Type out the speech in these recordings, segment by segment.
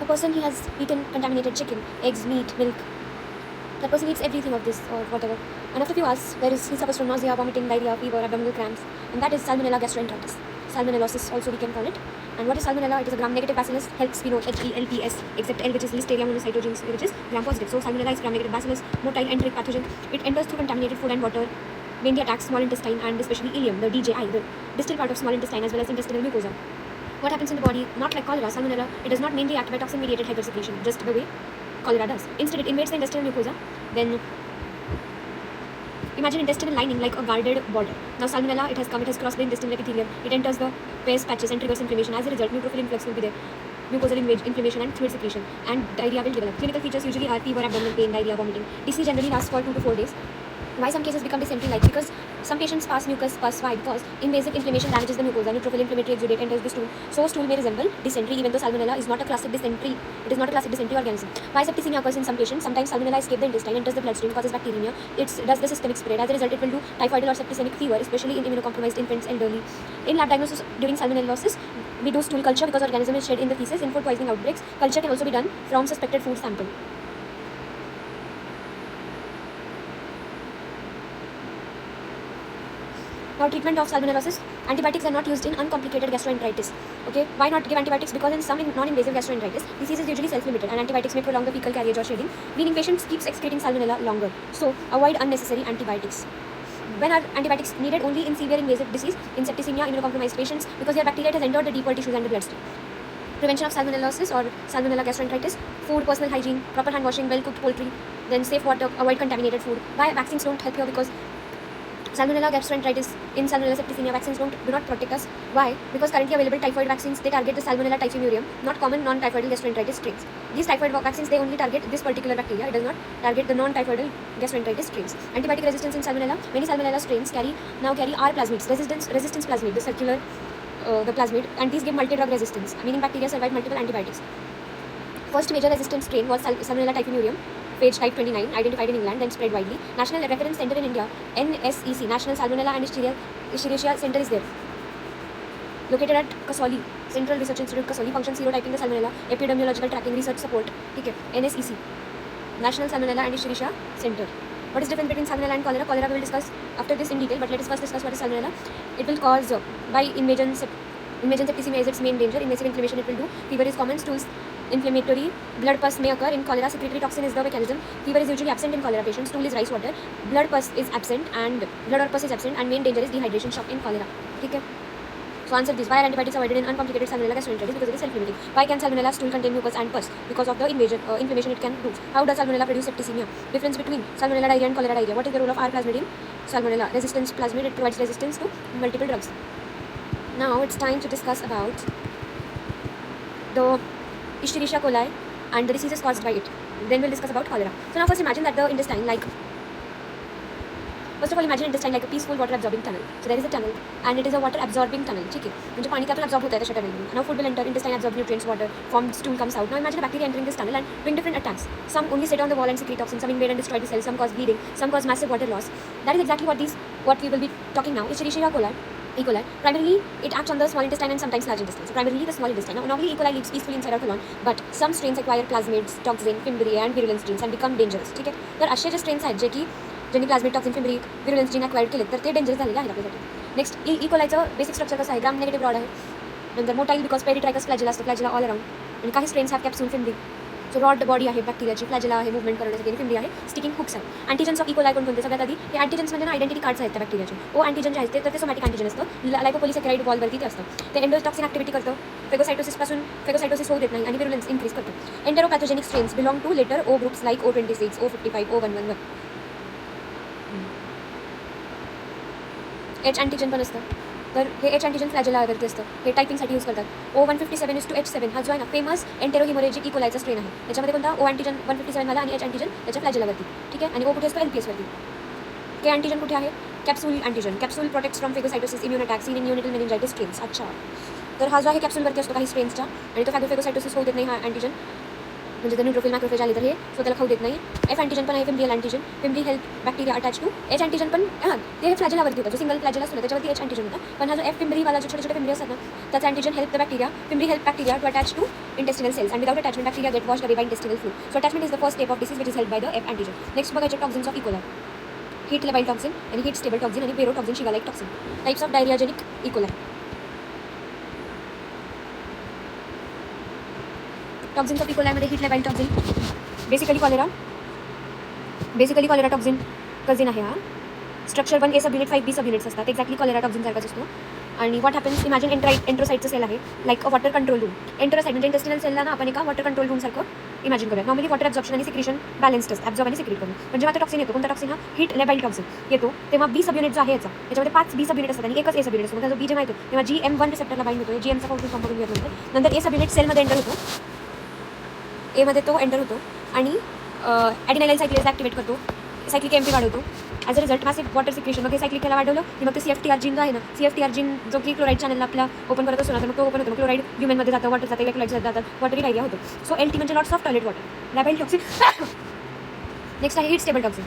A person he has eaten contaminated chicken, eggs, meat, milk. That person eats everything of this or whatever. And after a few hours, he suffers from nausea, vomiting, diarrhea, fever, abdominal cramps. And that is Salmonella gastroenteritis. Salmonellosis also we can call it. And what is Salmonella? It is a gram-negative bacillus, HELPS, we know HELPS, except L which is Listeria monocytogenes, which is gram-positive. So Salmonella is gram-negative bacillus, motile enteric pathogen. It enters through contaminated food and water, mainly attacks small intestine and especially ileum, the DJI, the distal part of small intestine as well as intestinal mucosa. What happens in the body? Not like cholera, Salmonella, it does not mainly act by toxin-mediated hypersecretion, just the way cholera does. Instead, it invades the intestinal mucosa. Then imagine intestinal lining like a guarded border. Now Salmonella, it has crossed the intestinal epithelium. It enters the Peyer's patches and triggers inflammation. As a result, neutrophil influx will be there. Mucosal inflammation and fluid secretion, and diarrhea will develop. Clinical features usually are fever, abdominal pain, diarrhea, vomiting. Disease generally lasts for 2 to 4 days. Why some cases become dysentery-like? Because some patients pass mucus pus. Why? Because invasive inflammation damages the mucosa. Neutrophil inflammatory exudate enters the stool. So stool may resemble dysentery, even though Salmonella is not a classic dysentery. It is not a classic dysentery organism. Why septicemia occurs in some patients? Sometimes Salmonella escapes the intestine, enters the bloodstream, causes bacteremia. It does the systemic spread. As a result, it will do typhoidal or septicemic fever, especially in immunocompromised infants, elderly. In lab diagnosis during Salmonellosis, we do stool culture because organism is shed in the feces. In food poisoning outbreaks, culture can also be done from suspected food sample. Now, treatment of Salmonellosis. Antibiotics are not used in uncomplicated gastroenteritis. Okay, why not give antibiotics? Because in some non-invasive gastroenteritis, disease is usually self-limited, and antibiotics may prolong the fecal carriage or shedding, meaning patients keeps excreting Salmonella longer. So, avoid unnecessary antibiotics. When are antibiotics needed? Only in severe invasive disease, in septicemia, immunocompromised patients, because their bacteria has entered the deeper tissues and the bloodstream. Prevention of Salmonellosis or Salmonella gastroenteritis. Food, personal hygiene, proper hand washing, well-cooked poultry, then safe water, avoid contaminated food. Why vaccines don't help here? Because Salmonella gastroenteritis, in Salmonella septicemia, vaccines do not protect us. Why? Because currently available typhoid vaccines, they target the Salmonella typhimurium, not common non-typhoidal gastroenteritis strains. These typhoid vaccines, they only target this particular bacteria. It does not target the non-typhoidal gastroenteritis strains. Antibiotic resistance in Salmonella. Many Salmonella strains carry R plasmids, resistance plasmid, the circular, the plasmid, and these give multi-drug resistance, meaning bacteria survive multiple antibiotics. First major resistant strain was Salmonella typhimurium, phage type 29, identified in England, then spread widely. National Reference Center in India, NSEC, National Salmonella and Escherichia Center is there. Located at Kasoli, Central Research Institute, Kasoli, functions serotyping the Salmonella, epidemiological tracking, research support. Okay, NSEC, National Salmonella and Escherichia Center. What is the difference between Salmonella and cholera? Cholera we will discuss after this in detail, but let us first discuss what is Salmonella. It will cause by invasion septicemia is its main danger. Invasive inflammation it will do. Fever is common. Stools inflammatory. Blood pus may occur. In cholera, secretory toxin is the mechanism. Fever is usually absent in cholera patients. Stool is rice water. Blood pus is absent, and blood or pus is absent, and main danger is dehydration shock in cholera. Okay. So answer this. Why are antibiotics avoided in uncomplicated Salmonella gastroenteritis? Because it is self-limiting. Why can Salmonella stool contain mucus and pus? Because of the inflammation it can do. How does Salmonella produce septicemia? Difference between Salmonella diarrhea and cholera diarrhea. What is the role of R plasmid in Salmonella? Resistance plasmid. It provides resistance to multiple drugs. Now it's time to discuss about the Escherichia coli and the diseases caused by it. Then we'll discuss about cholera. So now first imagine that the intestine first of all imagine intestine like a peaceful water absorbing tunnel. So there is a tunnel and it is a water absorbing tunnel. Okay. म्हणजे पानी त्यातून absorb होता है त्या tunnel. Now food will enter, intestine absorbs nutrients, water, formed stool comes out. Now imagine a bacteria entering this tunnel and doing different attacks. Some only sit on the wall and secrete toxins, some invade and destroy the cells, some cause bleeding, some cause massive water loss. That is exactly what we will be talking now. Escherichia coli. E. coli. Primarily, it acts on the small intestine and sometimes large intestine. So primarily the small intestine. Now, normally E. coli lives peacefully inside our colon, but some strains acquire plasmids, toxin, fimbriae, and virulence genes and become dangerous. ठीक है? तर असे जे strains आहेत जे की ज्यांनी प्लाझ्मिड, toxin, फिम्ब्रिक, virulence gene acquired केले तर ते डेंजरस झालेले आहेत आपल्यासाठी. नेक्स्ट ई कोलायचं बेसिक स्ट्रक्चर कसं आहे? ग्राम नेगेटिव्ह रॉड आहे. नंतर मोटाईल बिकॉज पेरिट्रायकस फ्लॅजेला असतो, फ्लॅजेला ऑल अराउंड, आणि काही strains have capsule, fimbriae. So rod body आहे बॅक्टेरियाची, फ्लॅजेला आहे मुवमेंट करण्यासाठी, फिम्ब्री आहे, स्टिकिंग हुक्स आहे. अँटीजन्स ऑफ ई कोलाय कोणते? सगळ्यात आधी हे अँटीजन्स म्हणजे ना आयडेंटिटी कार्ड्स आहेत त्या बॅक्टेरियाचे. ओ अँटीजन जे आहेत ते सोमॅटिक अँटीजन असतं, लायकोपोलिसॅकराइड वॉलवरती ते असतं. ते एंडोटॉक्सिन ॲक्टिव्हिटी करतं, फेगोसायटोसिस होऊ देत नाही आणि व्हिरुलन्स इन्क्रीज करतं. Enteropathogenic strains belong to letter O groups like O26, O55, O111. H antigen पण असतं, तर हे एच अँटीजन फ्लॅजेलावरती असतं, हे टायपिंगसाठी यूज करतात. O157:H7 हा जो आहे ना फेमस एंटेरोहिमोरेजिक ई कोलायचा स्ट्रेन आहे. त्याच्यामध्ये कोणता? O अँटीजन 157 वाला आणि एच अँटीजन त्याच्या फ्लॅजेलावरती. ठीक आहे. आणि ओ कुठे असतो? LPS वरती. के अँटीजन कुठे आहे? Capsule antigen. Capsule protects from phagocytosis, immune attack seen in neonatal meningitis strains. अच्छा, तर हा जो आहे कॅप्सूलवरती असतो काही स्ट्रेन्सच्या, आणि तो फेगोसायटोसिस होऊ देत नाही हा अँटीजन, म्हणजे जर न्यूट्रोफिल मॅक्रोफेज आले तर हे सो त्याला खाऊ देत नाही. एफ अँटीजन पण आहे, fimbrial antigen. Fimbriae help bacteria attach to. H antigen पण ते फ्लॅजेलावरती होतं, जो सिंगल फ्लॅजेला असतो त्याच्यावरती एच अँटीजन होतं. पण हा जो एफ फिम्ब्रीवाला जो छोटे छोटे फिम्ब्री असतात ना त्याचा antigen help the bacteria, fimbriae help bacteria to attach to intestinal cells and without attachment bacteria get washed away by intestinal fluid. So attachment is the first step of disease which is helped by the F antigen. Next बघायचे toxins of E coli. Heat labile toxin आणि heat stable toxin आणि verotoxin shiga like toxin. Types of diarrhoeagenic E coli. Toxins of इकोलायमध्ये heat labile toxin, basically cholera toxin cousin आहे हा. Structure 1 A subunit 5 B subunits असतात. Exactly cholera toxin सारखाच असतो. आणि what happens, imagine एंट्रोसाइटचं सेल आहे like a water control room. Enterocyte म्हणजे इंटेस्टिनल सेलला ना आपण एका वॉटर कंट्रोल रूम सारखं इमॅजिन करूया. नॉर्मली वॉटर ॲब्झॉर्प्शन आणि सिक्रेशन बॅलन्स्ड असतं, ॲब्झॉर्ब आणि सिक्रेट करून. म्हणजे आता टॉक्सिन येतो, कोणता टॉक्सिन हा हीट लेबाइल टॉक्सिन येतो तेव्हा बी सबयुनिट जो आहे याचा, याच्यामध्ये 5 B सबयुनिट असतात आणि एकच A सबयुनिट असतो. मग जो बी जेव्हा येतो तेव्हा GM1 रिसेप्टरला बाइंड होतो. GMचा फॉर्म बघून घेतलं. नंतर A सबयुनिट सेलमध्ये एंटर होतो, एमध्ये तो एंटर होतो आणि ॲडिनाइल सायक्लेज ॲक्टिवेट करतो, सायक्लिक एम्पी वाढवतो. As a result massive water secretion. मग हे सायक्लिक त्याला वाढवलं की मग ते CFTR जीन जो आहे ना, CFTR जीन जो की क्लोराईड चॅनलला आपला ओपन करत असतो ना, तर मग तो ओपन होतो. मग क्लोराईड ह्युमनमध्ये जातं, वॉटर जातं, इलेक्ट्रोलाइट्स जातात, वॉटरी डायरिया होतो. सो LT म्हणजे lots of toilet water. Labile toxin. Next आहे heat stable toxin.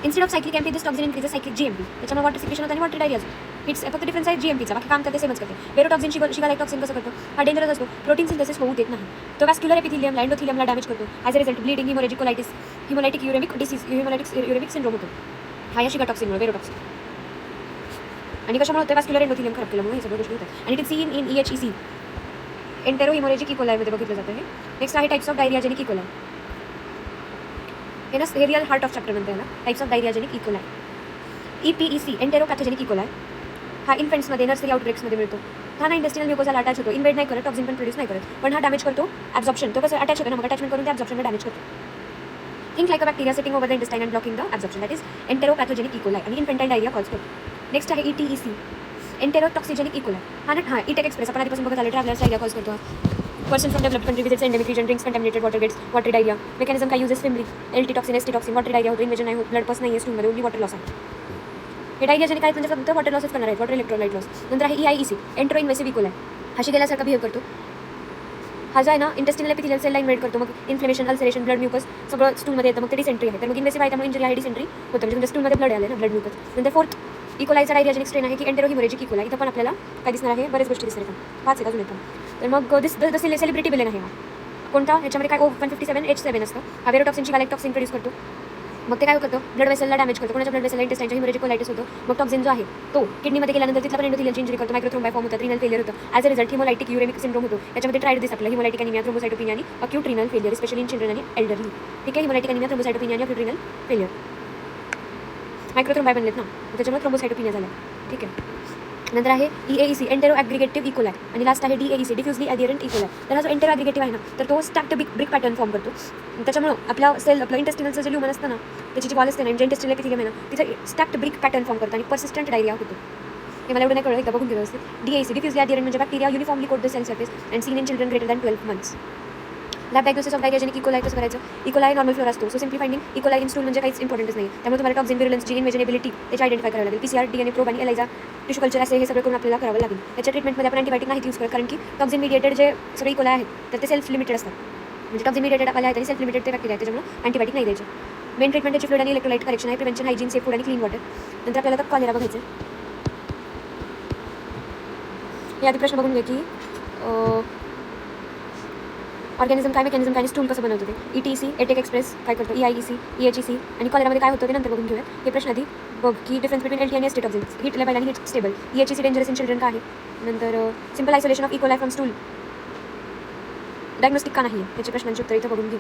Instead of cyclic AMP this toxin increases cyclic GMP. त्याच्यामुळे वॉटर सिक्रेशन होतं आणि वॉटर डायरिया असतो. हिट्स फक्त डिफरन्स आहे GMPचा, बाकी काम करते सेमच करते. पेरोटॉक्सिन शिगालाइक टॉक्सिन कसं करतो, हा डेंजरस असतो, प्रोटीन सिंथेसिस होऊ देत नाही. तो वॅस्क्युलर एपिथिलियमला एंडोथिलियमला डॅमेज करतो. As a result bleeding, haemorrhagic colitis, haemolytic uraemic disease, haemolytic uraemic syndrome होतो. हा या शिगाटॉक्सिनमुळे, पेरोटॉक्सिन. आणि कशामुळे होतं, वॅस्क्युलर एंडोथिलियम खराब केल्यामुळे हे सगळ्या गोष्टी होतात. आणि ते seen in EHEC entero haemorrhagic इकोलायमध्ये बघितलं जातं हे. नेक्स्ट आहे टाइप्स ऑफ डायरियाजेनिक इकोलाई. हे ना हे रिअल हार्ट ऑफ चॅप्टर म्हणते याला, types of diarrhoeagenic E coli. EPEC entero pathogenic E coli. हा इन्फेंट्समध्ये नर्सरी आउटब्रेक्समध्ये मिळतो. हा ना इंटेस्टिनल म्युकोजाला अटॅच होतो, इन्वेड नाही करत, टॉक्सिन पण प्रोड्यूस नाही करत, पण हा डॅमेज करतो ॲब्झॉर्प्शन. तो कसं अटॅच होतो ना, मग अटॅचमेंट करून ते ॲब्झॉर्प्शनला डॅमेज करतो. Think like a bacteria sitting over the intestine and blocking the absorption. That is entero pathogenic E coli आणि इन्फेंटाईल डायरिया कॉज करतो. नेक्स्ट आहे ETEC एंटेरो टॉक्सिजेनिक इकोलाई. हा इटेक एक्सप्रेस आपण आधीपासून बघत आलं, ट्रॅव्हलर्स डायरिया कॉज करतो. Person from developed country visits endemic region, drinks contaminated water, gets water diarrhoea. Mechanism काय uses fimbriae, LT toxin, ST toxin, water diarrhoea होतो, invasion नाही होत, ब्लड पस नाही आहे स्टूलमध्ये, ओनली वॉटर लॉस आहे. हे डायरियाजेनिक आहेत म्हणजे फक्त वॉटर लॉसच करणार आहेत, वॉटर इलेक्ट्रोलाइट लॉस. नंतर आहे EIEC एंट्रो इन्व्हेसिव्ह इकोलाई. हा शिगेल्यासारखा बिहेव करतो. हा जो आहे ना इंटेस्टिनल एपिथिलियल सेलला इन्व्हेड करतो, मग इन्फ्लेमेशन, अल्सरेशन, ब्लड म्युकस सगळं स्टूलमध्ये येतं, मग ते डिसेंट्री आहे. तर मग इन्व्हेसिव्ह आहे त्यामुळे इंजरी आहे, डिसेंट्री होतं, म्हणजे स्टूलमध्ये ब्लड आले ना, ब्लड म्युकस. नंतर फोर्थ इकोलायचा डायरियाजेनिक स्ट्रेन आहे की एंटेरो हिमोरेजिक इकोलाई. इथं पण आपल्याला काय दिसणार आहे, बरेच गोष्टी दिसणार आहेत, 5 अजून येतात. तर मग द सेलिब्रिटी विलन आहे हा. कोणता, ह्याच्यामध्ये काय O157H7 असतं. हा वेरोटॉक्सिन शिगालाइक टॉक्सिन प्रोड्यूस करतो. मग ते काय करतो, ब्लड वेसलला डॅमेज करतो. कोणाच्या ब्लड वेसलला इंटेस्टाइनच्या हिमोरेजिक कोलायटिस होतो. मग टॉक्सिन जो आहे तो किडनीमध्ये गेल्यानंतर तिथला पण एंडोथिलियलची इंजरी करतो, मायक्रोथ्रोम्बाय फॉर्म होतात, रिनल फेलियर होतं. As a result हिमोलायटिक uraemic syndrome होतो. याच्यामध्ये ट्रायड आपलं हिमोलायटिक अनिमिया, थ्रोम्बोसाइटोपिनिया आणि acute renal failure, specially in children आणि एल्डरली. ठीक आहे, हिमोलायटिक अनिमिया, थ्रोम्बोसाइटोपिनिया आणि अक्यूट रिनल फेलियर. मायक्रोथ्रोम्बाय बनलेत ना, त्याच्यामुळे थ्रोम्बोसाइटोपिनिया झाला. ठीक आहे. नंतर आहे EAEC एंटेरो ॲग्रिगेटिव्ह इकोलाई. आणि लास्ट आहे DAEC डिफ्युजली ॲडिरंट इकोलाई. तर हा जो एंटेरो ॲग्रिगेटिव्ह आहे ना, तर तो स्टॅक्ड ब्रिक पॅटर्न फॉर्म करतो. त्याच्यामुळं आपला सेल, आपलं इंटेस्टिनलचं जे ल्युमन असतं ना, त्याची जी वॉल असते ना, जे इंटेस्टिनल एपिथिलियम आहे ना, तिचं स्टॅक्ड ब्रिक पॅटर्न फॉर्म करतो आणि पर्सिस्टंट डायरिया होतो. हे मला एवढं नाही कळलं, एकदा बघून घेऊ असते. DAEC डिफ्युजली ॲडिरंट म्हणजे bacteria uniformly coat the cell surface and seen in children greater than 12 months. Lab diagnosis of diarrhoeagenic E coli कसं करायचं. इकोलाई नॉर्मल फ्लोर असतो, so simply finding E coli in stool म्हणजे काहीच इम्पॉर्टंटच नाही. त्यामुळे तुम्हाला टॉक्सिन, विरुलन्स, जीन इन्व्हेजिनेबिलिटी याची आयडेंटिफाय करावं लागेल. PCR, DNA प्रोब आणि ELISA टिश्यू कल्चर असे हे सगळं करून आपल्याला करावं लागेल. त्याच्या ट्रीटमेंटमध्ये आपण अँटीबायोटिक नाही यूज करत, कारण की टॉक्सिन मिडिएटेड जे सगळे इकोलाई आहेत तर ते सेल्फ लिमिटेड असतात. म्हणजे टॉक्सिन मिडिएटेड आपल्याला आहेत आणि सेल्फ लिमिटेड ते बॅक्टेरिया आहेत, त्याच्यामुळे अँटीबायोटिक नाही द्यायचे. मेन ट्रीटमेंट त्याची फ्लूइड आणि इलेक्ट्रोलाइट करेक्शन आहे, प्रिव्हेंशन, हायजीन, सेफ फूड आणि क्लीन वॉटर. नंतर आपल्याला तर कॉलेरा बघायचं. हे आधी प्रश्न बघून घ्या की ऑर्गॅनिझम काय, मेकॅनिझम काय, स्टूल कसं बनवतं ते. ETEC एटेक एक्सप्रेस काय करतो, EIEC, EHEC आणि कॉलेरामध्ये काय होतं ते नंतर बघून घेऊया. हे प्रश्न आधी बघ की डिफरन्स बिटवीन LT आणि ST टॉक्सिन, हीट लेबाइल आणि heat stable. EHEC dangerous in children का आहे. नंतर simple isolation of E coli from stool diagnostic का नाही, याच्या प्रश्नांची उत्तर इथं बघून घेऊ.